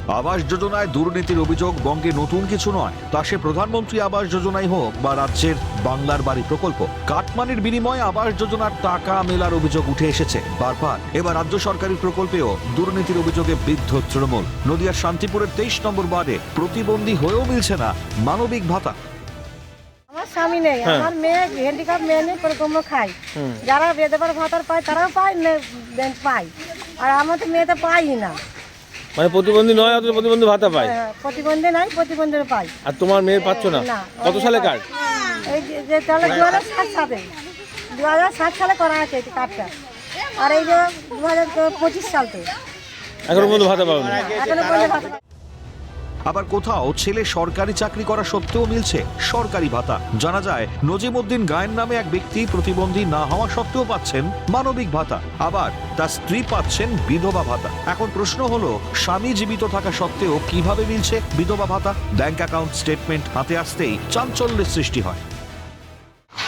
আবাস যোজনায় দুর্নীতির অভিযোগ বঙ্গে নতুন কিছু নয়, তা সে প্রধানমন্ত্রী আবাস যোজনাই হোক বা রাজ্যের বাংলার বাড়ি প্রকল্প। কাটমানির বিনিময়ে আবাস যোজনার টাকা মেলার অভিযোগ উঠে এসেছে বারবার। এবার রাজ্য সরকারি প্রকল্পেও দুর্নীতির অভিযোগে বিদ্ধ তৃণমূল। নদিয়ার শান্তিপুরের 23 নম্বর ওয়ার্ডে প্রতিবন্ধী হয়েও মিলছে না মানবিক ভাতা। আমার স্বামী নেই, আমার মেয়ে হ্যান্ডিক্যাপ মেয়ে নেই, কোনো খাই। যারা বেদেবার ভাতার পায় তারাও পায়, পায়, আর আমার তো মেয়ে তো পাই না। মানে প্রতিবন্ধী নয়, অথচ প্রতিবন্ধী ভাতা পায়। প্রতিবন্ধী নাই, প্রতিবন্ধীর পাই। আর তোমার মেয়ের পাচ্ছ না? কত সালে কার্ড? এই যে তাহলে 2007 সালে 2007 সালে করা আছে এই কার্ডটা, আর এই যে 2025 সালতে এখনো পর্যন্ত ভাতা পাওনি। এখনো পর্যন্ত ভাতা। আবার কোথাও ছেলে সরকারি চাকরি করা সত্ত্বেও মিলছে সরকারি ভাতা। জানা যায় নজিমউদ্দিন গায়েন নামে এক ব্যক্তি প্রতিবন্ধী না হওয়া সত্ত্বেও পাচ্ছেন মানবিক ভাতা, আবার তার স্ত্রী পাচ্ছেন বিধবা ভাতা। এখন প্রশ্ন হলো, স্বামী জীবিত থাকা সত্ত্বেও কিভাবে মিলছে বিধবা ভাতা? ব্যাংক অ্যাকাউন্ট স্টেটমেন্ট হাতে আসতেই চাঞ্চল্যের সৃষ্টি হয়।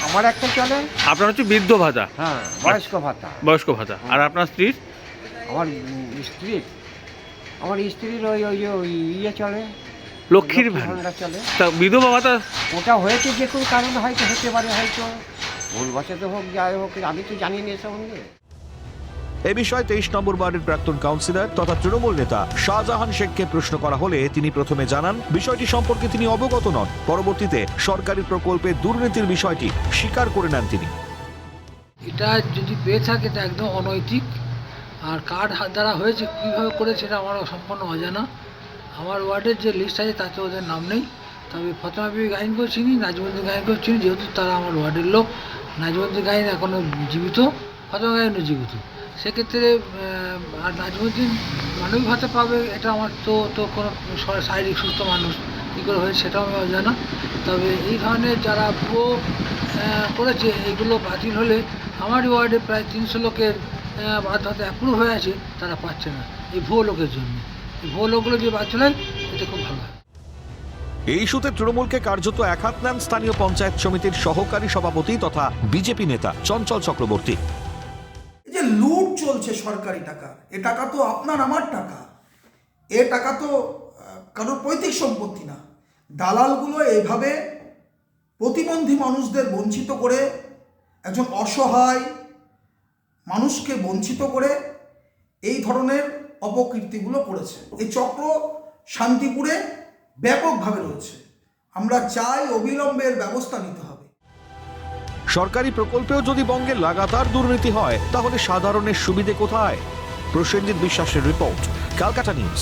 আমার একটা চলে, আপনার হচ্ছে বৃদ্ধ ভাতা, হ্যাঁ, বয়স্ক ভাতা। বয়স্ক ভাতা। আর আপনার স্ত্রীর? আমার স্ত্রীর ওই ওই ওই ইয়ে চলে, লক্ষ্মীর ভাণ্ডার চলে। তা বিধবা ভাতা ওটা হয়েছে যে কোনো কারণে, হয়তো হতে পারে, হয়তো ভুল বশত হোক, যাই হোক, আমি তো জানি না এসব নিয়ে। এ বিষয়ে 23 নম্বর ওয়ার্ডের প্রাক্তন কাউন্সিলর তথা তৃণমূল নেতা শাহজাহান শেখকে প্রশ্ন করা হলে তিনি প্রথমে জানান বিষয়টি সম্পর্কে তিনি অবগত নন। পরবর্তীতে সরকারি প্রকল্পে দুর্নীতির বিষয়টি স্বীকার করে নেন তিনি। এটা যদি পেয়ে থাকে এটা একদম অনৈতিক। আর কার্ড দ্বারা হয়েছে, কীভাবে করেছে সেটা আমার সম্পূর্ণ অজানা। আমার ওয়ার্ডের যে লিস্ট আছে তাতে ওদের নাম নেই। তবে ফতেমা বিবি গাইনকেও চিনি, নাজমুদ্দিন গাইনকেও চিনি, যেহেতু তারা আমার ওয়ার্ডের লোক। নাজমুদ্দিন গাইন এখনও জীবিত, ফতেমা গাইনও জীবিত। সেক্ষেত্রে আর নাজমুদ্দিন মানবিক ভাতা পাবে, এটা আমার তো কোনো শারীরিক সুস্থ মানুষ কী করে হয়েছে সেটাও আমি অজানা। তবে এই ধরনের যারা ভুয়ো করেছে, এগুলো বাতিল হলে আমার ওয়ার্ডে প্রায় 300 লোকের ভাতা অ্যাপ্রুভ হয়ে আছে, তারা পাচ্ছে না এই ভুয়ো লোকের জন্য। এই ভুয়ো লোকগুলো যে বাতিল হয়, এটা খুব ভালো হয়। এই ইস্যুতে তৃণমূলকে কার্যত একহাত নেন স্থানীয় পঞ্চায়েত সমিতির সহকারী সভাপতি তথা বিজেপি নেতা চঞ্চল চক্রবর্তী। যে লুট চলছে সরকারি টাকা, এ টাকা তো আপনার আমার টাকা, এ টাকা তো কারোর পৈতৃক সম্পত্তি না। দালালগুলো এইভাবে প্রতিবন্ধী মানুষদের বঞ্চিত করে, একজন অসহায় মানুষকে বঞ্চিত করে এই ধরনের অপকীর্তিগুলো করেছে। এই চক্র শান্তিপুরে ব্যাপকভাবে রয়েছে। আমরা চাই অবিলম্বে এর ব্যবস্থা নিতে হবে। সরকারি প্রকল্পেও যদি বঙ্গে লাগাতার দুর্নীতি হয় তাহলে সাধারণের সুবিধে কোথায়? প্রসেনজিৎ বিশ্বাসের রিপোর্ট, ক্যালকাটা নিউজ।